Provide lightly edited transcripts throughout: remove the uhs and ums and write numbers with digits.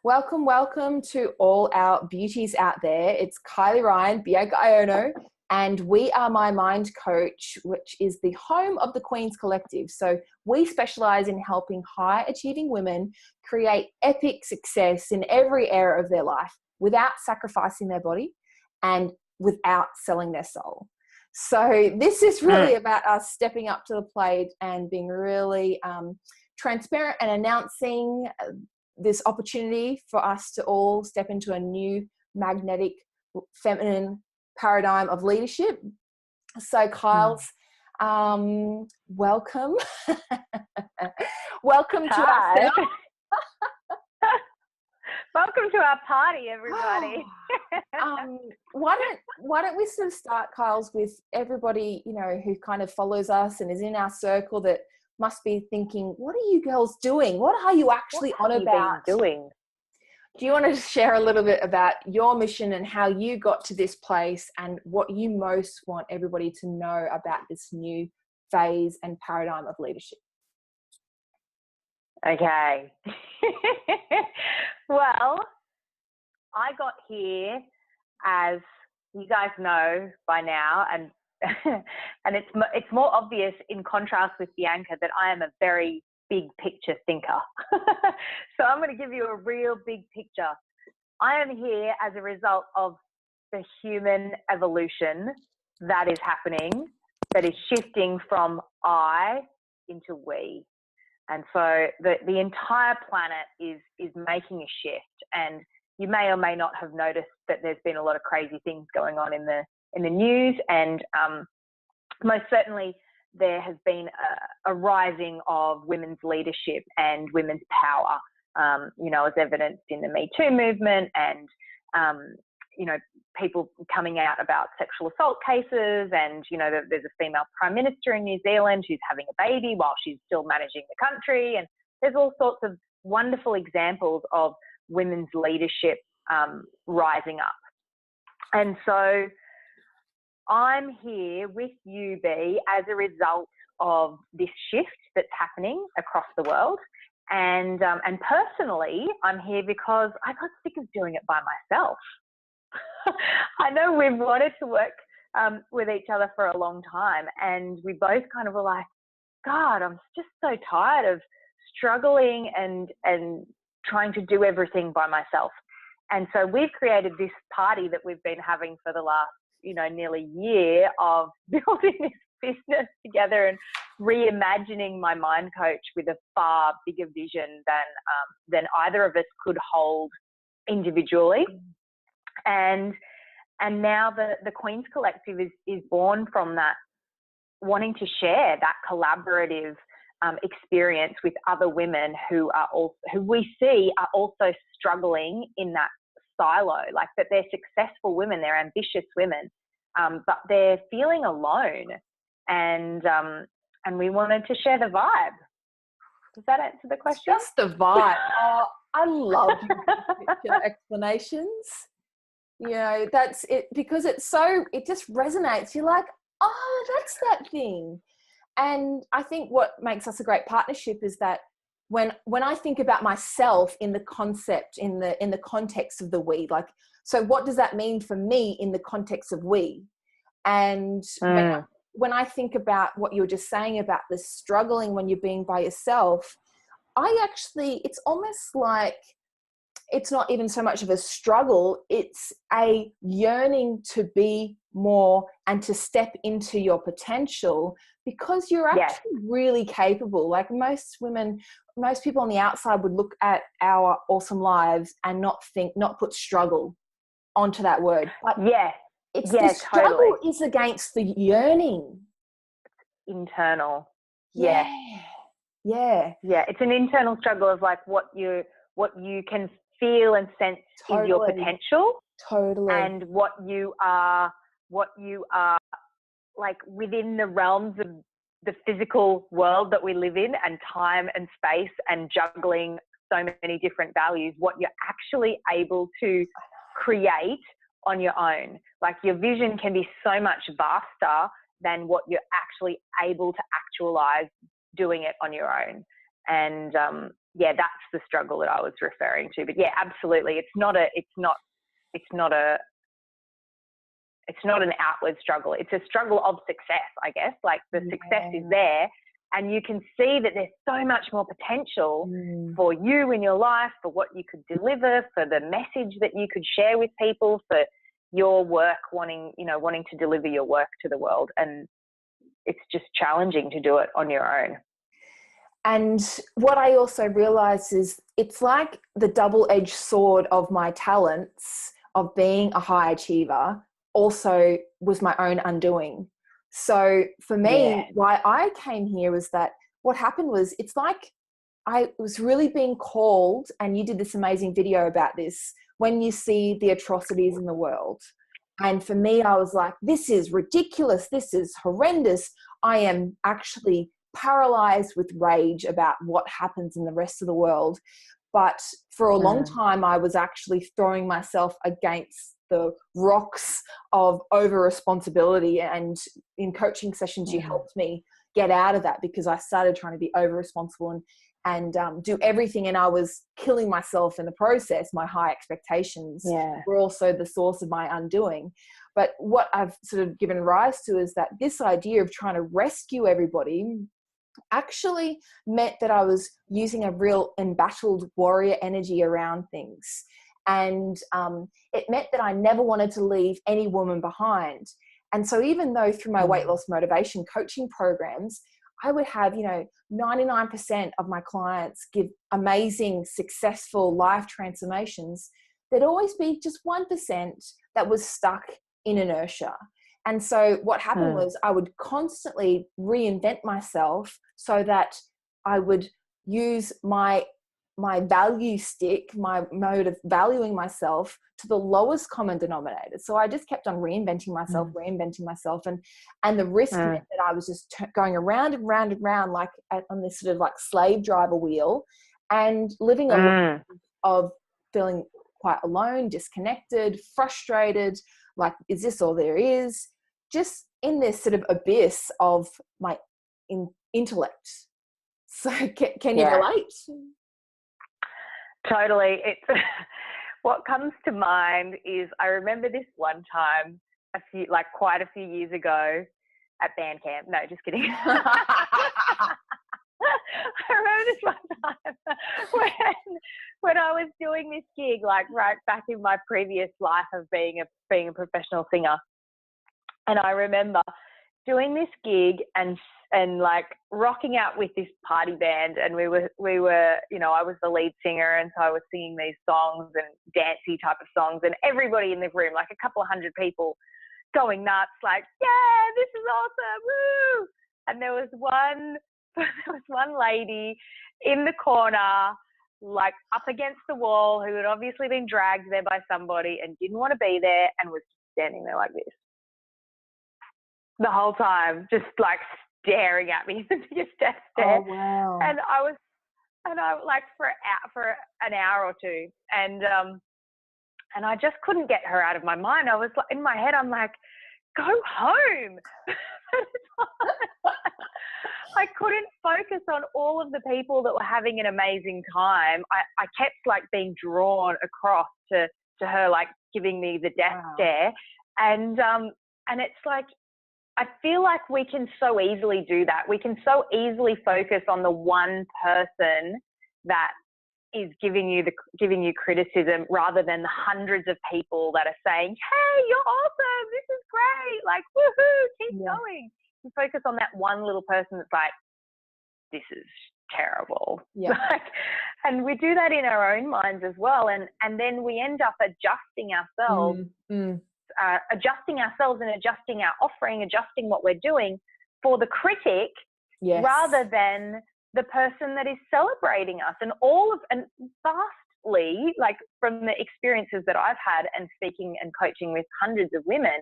Welcome, welcome to all our beauties out there. It's Kylie Bianca, and we are My Mind Coach, which is the home of the Queens Collective. So we specialize in helping high achieving women create epic success in every area of their life without sacrificing their body and without selling their soul. So this is really about us stepping up to the plate and being really transparent and announcing this opportunity for us to all step into a new magnetic feminine paradigm of leadership. So Kyle's welcome. Welcome to ourselves. Welcome to our party, everybody. Why don't we sort of start, Kyle's, with everybody, who kind of follows us and is in our circle that must be thinking, what are you girls doing? What are you actually on about? Doing? Do you want to share a little bit about your mission and how you got to this place and what you most want everybody to know about this new phase and paradigm of leadership? Okay. Well, I got here, as you guys know by now, and and it's more obvious in contrast with Bianca that I am a very big picture thinker. So I'm going to give you a real big picture. I am here as a result of the human evolution that is happening, that is shifting from I into we. And so the entire planet is making a shift. And you may or may not have noticed that there's been a lot of crazy things going on in the news, and most certainly there has been a rising of women's leadership and women's power, as evidenced in the Me Too movement, and people coming out about sexual assault cases, and there's a female prime minister in New Zealand who's having a baby while she's still managing the country, and there's all sorts of wonderful examples of women's leadership rising up. And so I'm here with you, B, as a result of this shift that's happening across the world. And personally, I'm here because I got sick of doing it by myself. I know we've wanted to work with each other for a long time, and we both kind of were like, God, I'm just so tired of struggling and trying to do everything by myself. And so we've created this party that we've been having for the last, nearly year of building this business together and reimagining My Mind Coach with a far bigger vision than either of us could hold individually. And now the Queens Collective is born from that, wanting to share that collaborative experience with other women who we see are also struggling in that silo, like that they're successful women, they're ambitious women, but they're feeling alone, and we wanted to share the vibe. Does that answer the question? Just the vibe. Oh, I love your explanations. That's it, because it just resonates. You're like, oh, that's that thing. And I think what makes us a great partnership is that when I think about myself in the concept, in the context of the we, like, so what does that mean for me in the context of we? And when I think about what you were just saying about the struggling when you're being by yourself, it's almost like it's not even so much of a struggle, it's a yearning to be more and to step into your potential, because you're actually really capable. Like most people on the outside would look at our awesome lives and not put struggle onto that word. But the struggle is against the yearning. Internal. Yeah. It's an internal struggle of like what you can feel and sense is your potential. Totally. And what you are like within the realms of the physical world that we live in, and time and space, and juggling so many different values, what you're actually able to create on your own. Like your vision can be so much vaster than what you're actually able to actualize doing it on your own. And yeah, that's the struggle that I was referring to. But yeah, absolutely. It's not an outward struggle. It's a struggle of success, I guess. Like the success is there, and you can see that there's so much more potential for you in your life, for what you could deliver, for the message that you could share with people, for your work, wanting to deliver your work to the world. And it's just challenging to do it on your own. And what I also realized is it's like the double-edged sword of my talents of being a high achiever also was my own undoing. So for me, why I came here was that what happened was, it's like I was really being called, and you did this amazing video about this, when you see the atrocities in the world. And for me, I was like, this is ridiculous. This is horrendous. I am actually paralyzed with rage about what happens in the rest of the world. But for a long time, I was actually throwing myself against the rocks of over responsibility. And in coaching sessions, you helped me get out of that, because I started trying to be over responsible and do everything. And I was killing myself in the process. My high expectations were also the source of my undoing. But what I've sort of given rise to is that this idea of trying to rescue everybody actually meant that I was using a real embattled warrior energy around things. And it meant that I never wanted to leave any woman behind. And so even though through my weight loss motivation coaching programs, I would have, 99% of my clients give amazing, successful life transformations, there'd always be just 1% that was stuck in inertia. And so what happened was I would constantly reinvent myself so that I would use my value stick, my mode of valuing myself, to the lowest common denominator. So I just kept on reinventing myself. And the risk meant that I was just going around and round and round, like on this sort of like slave driver wheel, and living a life of feeling quite alone, disconnected, frustrated, like, is this all there is? Just in this sort of abyss of my intellect. So can you relate? Totally. It's what comes to mind is, I remember this one time quite a few years ago at band camp. No, just kidding. I remember this one time when I was doing this gig, like right back in my previous life of being a professional singer. And I remember doing this gig and like rocking out with this party band, and we were, I was the lead singer, and so I was singing these songs and dancey type of songs, and everybody in the room, like a couple of hundred people, going nuts, like, yeah, this is awesome, woo! And there was one lady in the corner, like up against the wall, who had obviously been dragged there by somebody and didn't want to be there, and was standing there like this the whole time, just like staring at me, the biggest death stare. Oh, wow. And I like for an hour or two, and I just couldn't get her out of my mind. I was like, in my head, I'm like, go home. I couldn't focus on all of the people that were having an amazing time. I kept like being drawn across to her, like giving me the death stare. And it's like, I feel like we can so easily do that. We can so easily focus on the one person that is giving you criticism, rather than the hundreds of people that are saying, hey, you're awesome, this is great, like, woohoo, keep going. You focus on that one little person that's like, this is terrible. Yeah. And we do that in our own minds as well. And then we end up adjusting ourselves, adjusting ourselves and adjusting our offering, adjusting what we're doing for the critic, rather than the person that is celebrating us. And vastly, like from the experiences that I've had and speaking and coaching with hundreds of women,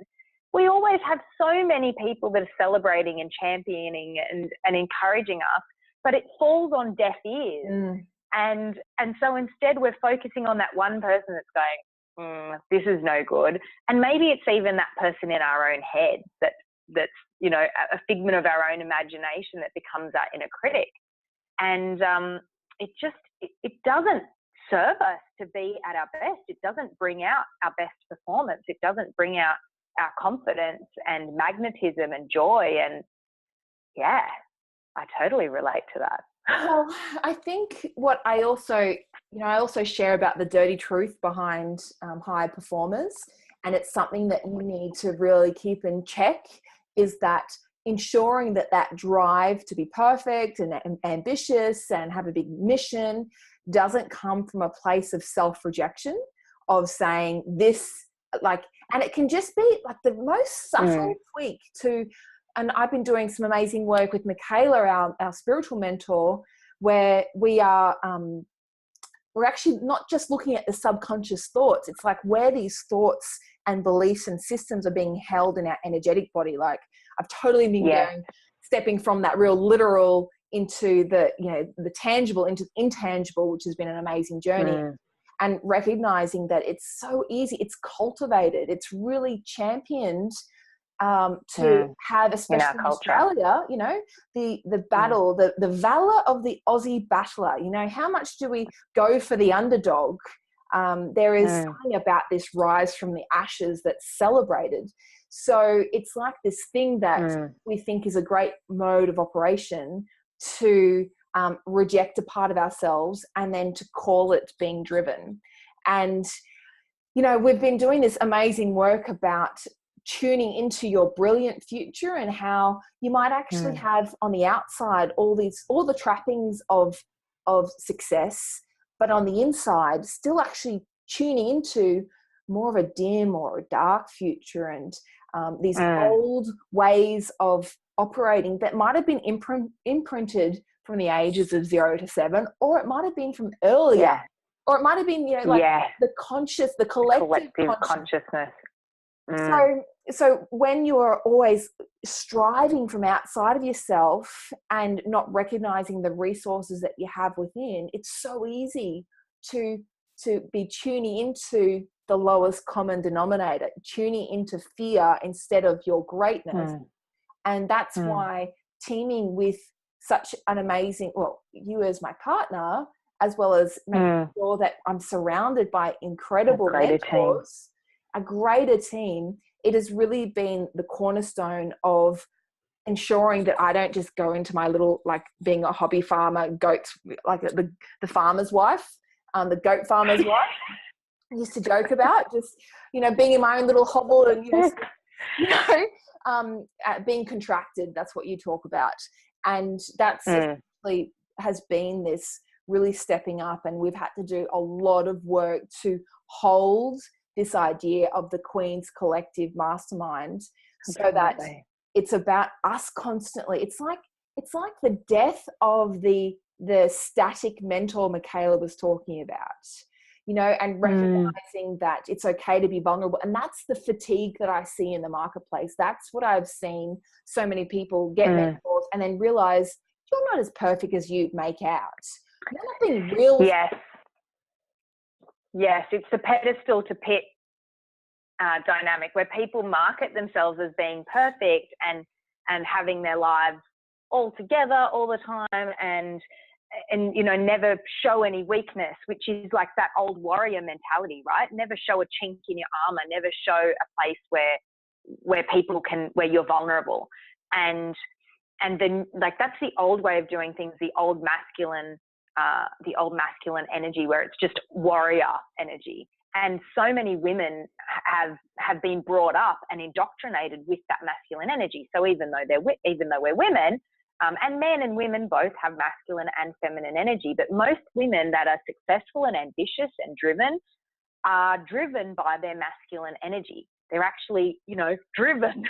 we always have so many people that are celebrating and championing and encouraging us, but it falls on deaf ears. And so instead we're focusing on that one person that's going, this is no good. And maybe it's even that person in our own head that's, a figment of our own imagination that becomes our inner critic. And it doesn't serve us to be at our best. It doesn't bring out our best performance. It doesn't bring out our confidence and magnetism and joy. And yeah, I totally relate to that. Well, I think what I also share about the dirty truth behind high performers, and it's something that you need to really keep in check, is that ensuring that drive to be perfect and ambitious and have a big mission doesn't come from a place of self-rejection, of saying this, like, and it can just be like the most subtle tweak to, and I've been doing some amazing work with Michaela, our spiritual mentor, where we are, we're actually not just looking at the subconscious thoughts. It's like where these thoughts and beliefs and systems are being held in our energetic body. Like I've totally been stepping from that real literal into the, the tangible into intangible, which has been an amazing journey. And recognizing that it's so easy, it's cultivated, it's really championed to have, especially in Australia, the battle, the valor of the Aussie battler. How much do we go for the underdog? There is something about this rise from the ashes that's celebrated. So it's like this thing that we think is a great mode of operation to reject a part of ourselves and then to call it being driven. And, we've been doing this amazing work about tuning into your brilliant future and how you might actually have on the outside all the trappings of success, but on the inside still actually tuning into more of a dim or a dark future, and these old ways of operating that might have been imprinted from the ages of 0 to 7, or it might have been from earlier, or it might have been, the collective consciousness. So when you're always striving from outside of yourself and not recognizing the resources that you have within, it's so easy to be tuning into the lowest common denominator, tuning into fear instead of your greatness. And that's why teaming with such an amazing, you as my partner, as well as making sure that I'm surrounded by incredible mentors, a greater team, it has really been the cornerstone of ensuring that I don't just go into my little, like being a hobby farmer, goats, like the farmer's wife, the goat farmer's wife. I used to joke about just, being in my own little hovel and, being contracted. That's what you talk about. And that's essentially has been this really stepping up, and we've had to do a lot of work to hold this idea of the Queen's collective mastermind, so that it's about us constantly. It's like the death of the static mentor Michaela was talking about, and recognizing that it's okay to be vulnerable. And that's the fatigue that I see in the marketplace. That's what I've seen so many people get mentors and then realize you're not as perfect as you make out. You're not being real. Yes, it's the pedestal to pit dynamic where people market themselves as being perfect and having their lives all together all the time and never show any weakness, which is like that old warrior mentality, right? Never show a chink in your armor, never show a place where you're vulnerable. And then, like, that's the old way of doing things, the old masculine energy, where it's just warrior energy. And so many women have been brought up and indoctrinated with that masculine energy. So even though we're women, and men and women both have masculine and feminine energy, but most women that are successful and ambitious and driven are driven by their masculine energy. They're actually, driven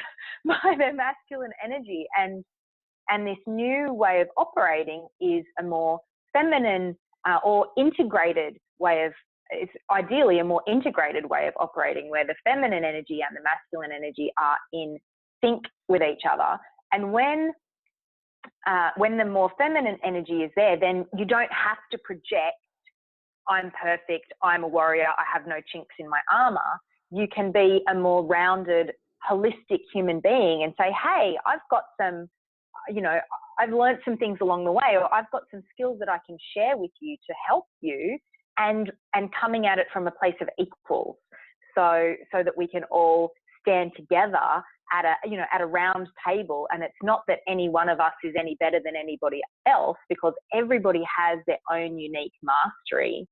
by their masculine energy. And this new way of operating is a more feminine or integrated way of, it's ideally a more integrated way of operating, where the feminine energy and the masculine energy are in sync with each other. And when the more feminine energy is there, then you don't have to project, I'm perfect, I'm a warrior, I have no chinks in my armor. You can be a more rounded, holistic human being and say, hey, I've got some, I've learned some things along the way, or I've got some skills that I can share with you to help you, and coming at it from a place of equals, so that we can all stand together at a round table. And it's not that any one of us is any better than anybody else, because everybody has their own unique mastery.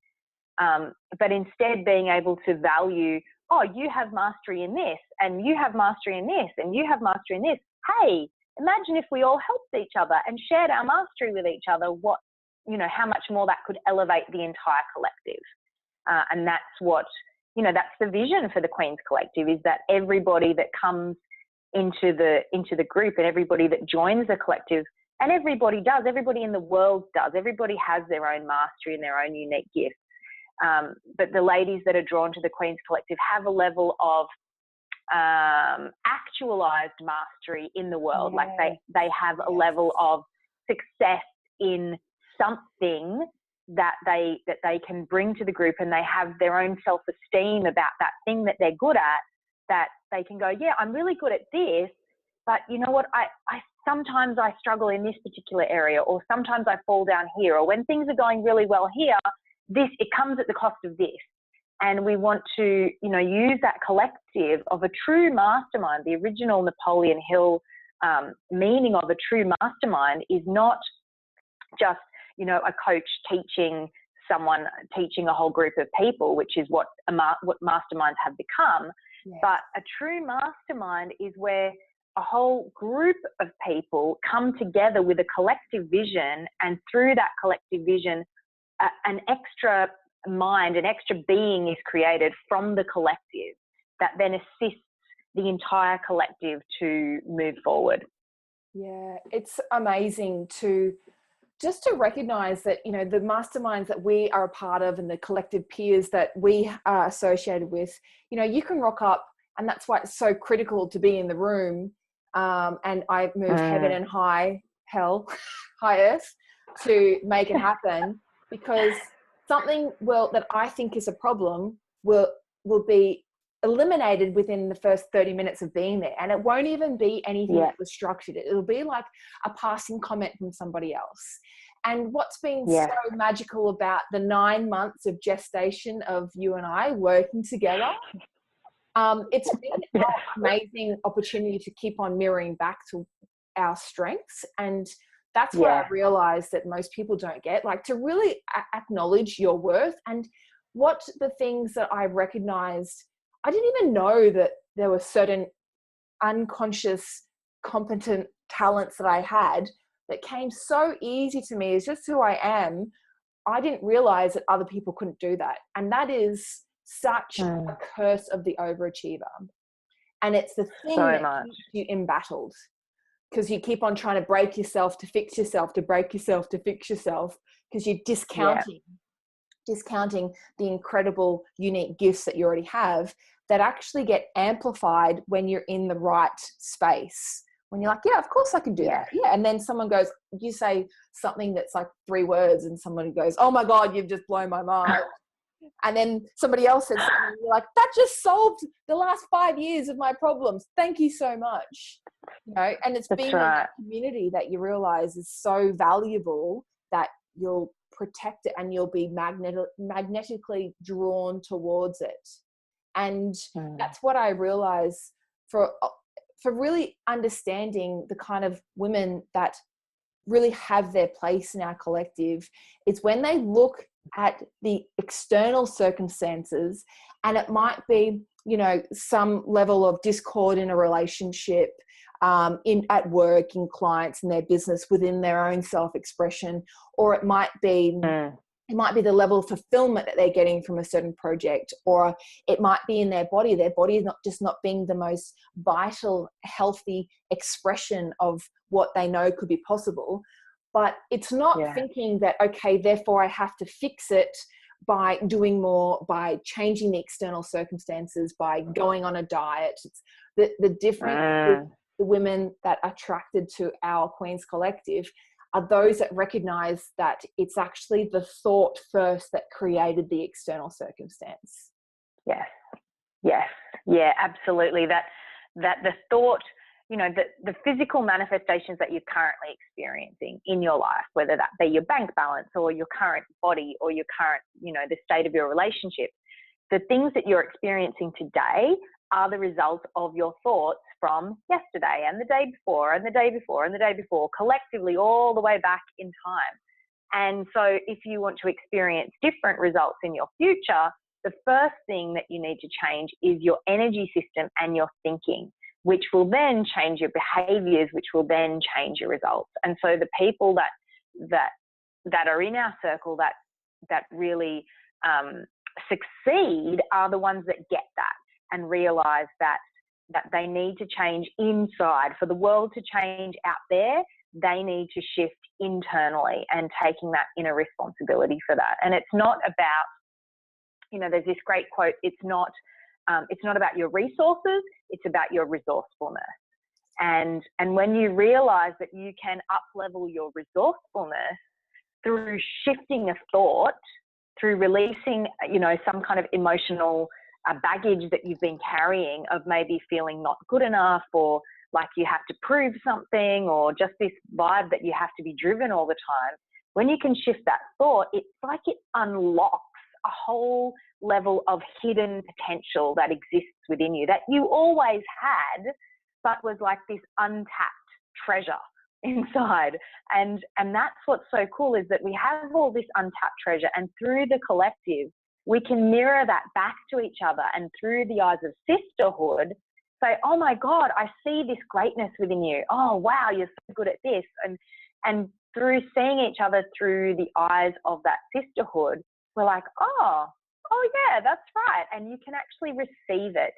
But instead being able to value, oh, you have mastery in this, and you have mastery in this, and you have mastery in this. Hey, imagine if we all helped each other and shared our mastery with each other, how much more that could elevate the entire collective. And that's what, that's the vision for the Queens Collective, is that everybody that comes into the group, and everybody that joins the collective, and everybody in the world does, everybody has their own mastery and their own unique gifts. But the ladies that are drawn to the Queens Collective have a level of actualized mastery in the world. Like they have a level of success in something that they can bring to the group, and they have their own self-esteem about that thing that they're good at, that they can go, yeah, I'm really good at this, but you know what, I sometimes I struggle in this particular area, or sometimes I fall down here, or when things are going really well here, it comes at the cost of this. And we want to, use that collective of a true mastermind. The original Napoleon Hill meaning of a true mastermind is not just, a coach teaching a whole group of people, which is what masterminds have become. Yes. But a true mastermind is where a whole group of people come together with a collective vision, and through that collective vision, an extra mind, an extra being is created from the collective that then assists the entire collective to move forward. Yeah, it's amazing to recognize that, the masterminds that we are a part of and the collective peers that we are associated with, you can rock up, and that's why it's so critical to be in the room. And I've moved heaven and high earth to make it happen, because something that I think is a problem will be eliminated within the first 30 minutes of being there. And it won't even be anything that was structured. It'll be like a passing comment from somebody else. And what's been so magical about the 9 months of gestation of you and I working together, it's been an amazing opportunity to keep on mirroring back to our strengths. And that's what I realized that most people don't get, like to really acknowledge your worth. And what the things that I recognized, I didn't even know that there were certain unconscious, competent talents that I had that came so easy to me. It's just who I am. I didn't realize that other people couldn't do that. And that is such a curse of the overachiever. And it's the thing that keeps you embattled, because you keep on trying to break yourself to fix yourself, to break yourself to fix yourself, because you're discounting the incredible, unique gifts that you already have that actually get amplified when you're in the right space. When you're like, yeah, of course I can do that. Yeah. And then someone goes, you say something that's like 3 words, and somebody goes, oh my God, you've just blown my mind. And then somebody else says something, and you're like, that just solved the last 5 years of my problems. Thank you so much. And it's being in that community that you realize is so valuable, that you'll protect it and you'll be magnetically drawn towards it. And that's what I realize for really understanding the kind of women that really have their place in our collective, is when they look at the external circumstances, and it might be, some level of discord in a relationship, at work, in clients, in their business, within their own self-expression, or it might be the level of fulfillment that they're getting from a certain project, or it might be in their body is not being the most vital, healthy expression of what they know could be possible. But it's not thinking that, okay, therefore I have to fix it by doing more, by changing the external circumstances, by going on a diet. It's the difference with the women that are attracted to our Queens Collective are those that recognize that it's actually the thought first that created the external circumstance. Yes. Yeah, absolutely. That the thought the physical manifestations that you're currently experiencing in your life, whether that be your bank balance or your current body or your current, the state of your relationship, the things that you're experiencing today are the results of your thoughts from yesterday and the day before and the day before and the day before, collectively all the way back in time. And so if you want to experience different results in your future, the first thing that you need to change is your energy system and your thinking, which will then change your behaviors, which will then change your results. And so the people that are in our circle that really succeed are the ones that get that and realize that they need to change inside. For the world to change out there, they need to shift internally and taking that inner responsibility for that. And it's not about, there's this great quote, it's not about your resources, it's about your resourcefulness. And when you realize that you can up-level your resourcefulness through shifting a thought, through releasing, some kind of emotional baggage that you've been carrying of maybe feeling not good enough, or like you have to prove something, or just this vibe that you have to be driven all the time. When you can shift that thought, it's like it unlocks a whole level of hidden potential that exists within you that you always had, but was like this untapped treasure inside. And that's what's so cool, is that we have all this untapped treasure, and through the collective, we can mirror that back to each other, and through the eyes of sisterhood, say, oh my God, I see this greatness within you. Oh, wow, you're so good at this. And through seeing each other through the eyes of that sisterhood, we're like, oh yeah, that's right. And you can actually receive it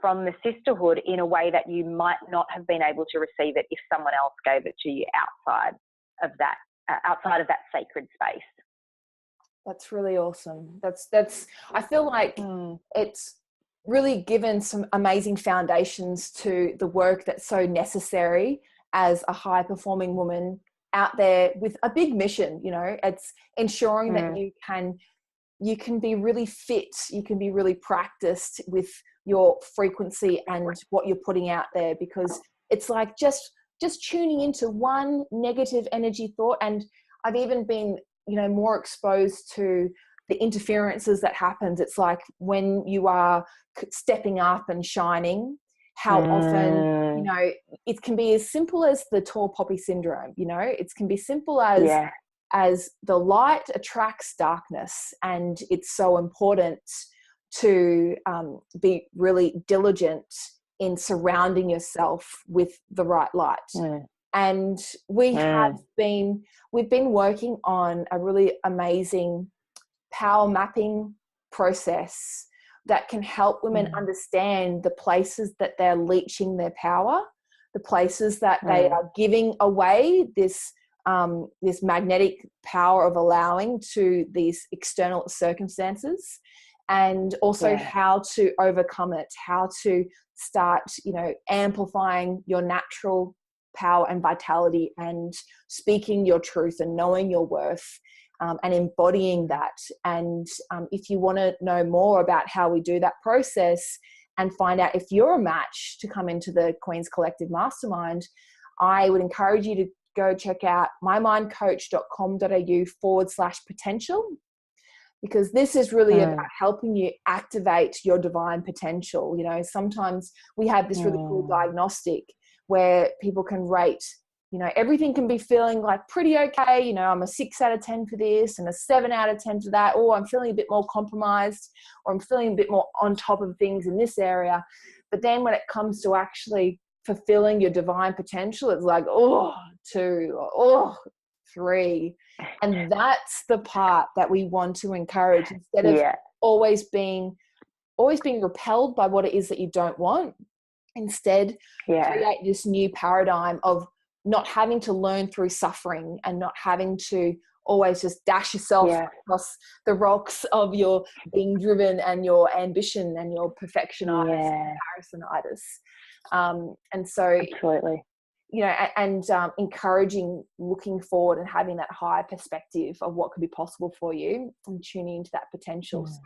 from the sisterhood in a way that you might not have been able to receive it if someone else gave it to you outside of that sacred space. That's really awesome. That's I feel like it's really given some amazing foundations to the work that's so necessary as a high performing woman out there with a big mission. It's ensuring that you can be really fit, you can be really practiced with your frequency and what you're putting out there, because it's like just tuning into one negative energy thought. And I've even been more exposed to the interferences that happens. It's like when you are stepping up and shining, how often, it can be as simple as the tall poppy syndrome. It can be simple as the light attracts darkness. And it's so important to be really diligent in surrounding yourself with the right light. And we've been working on a really amazing power mapping process that can help women understand the places that they're leeching their power, the places that they are giving away this magnetic power of allowing to these external circumstances, and also how to overcome it, how to start, amplifying your natural power and vitality, and speaking your truth and knowing your worth, and embodying that. And if you want to know more about how we do that process and find out if you're a match to come into the Queen's Collective Mastermind, I would encourage you to go check out mymindcoach.com.au/potential, because this is really about helping you activate your divine potential. Sometimes we have this really cool diagnostic where people can rate, everything can be feeling like pretty okay. I'm a 6 out of 10 for this and a 7 out of 10 for that. Or I'm feeling a bit more compromised, or I'm feeling a bit more on top of things in this area. But then when it comes to actually fulfilling your divine potential, it's like, 2, 3. And that's the part that we want to encourage, instead of always being repelled by what it is that you don't want. Instead, create this new paradigm of not having to learn through suffering, and not having to always just dash yourself across the rocks of your being driven and your ambition and your perfectionitis, comparisonitis. And so, absolutely, and encouraging looking forward and having that higher perspective of what could be possible for you, and tuning into that potential. So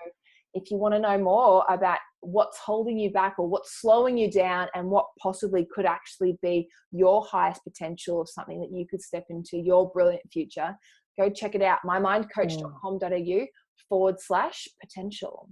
if you want to know more about what's holding you back or what's slowing you down and what possibly could actually be your highest potential of something that you could step into your brilliant future, go check it out, mymindcoach.com.au/potential.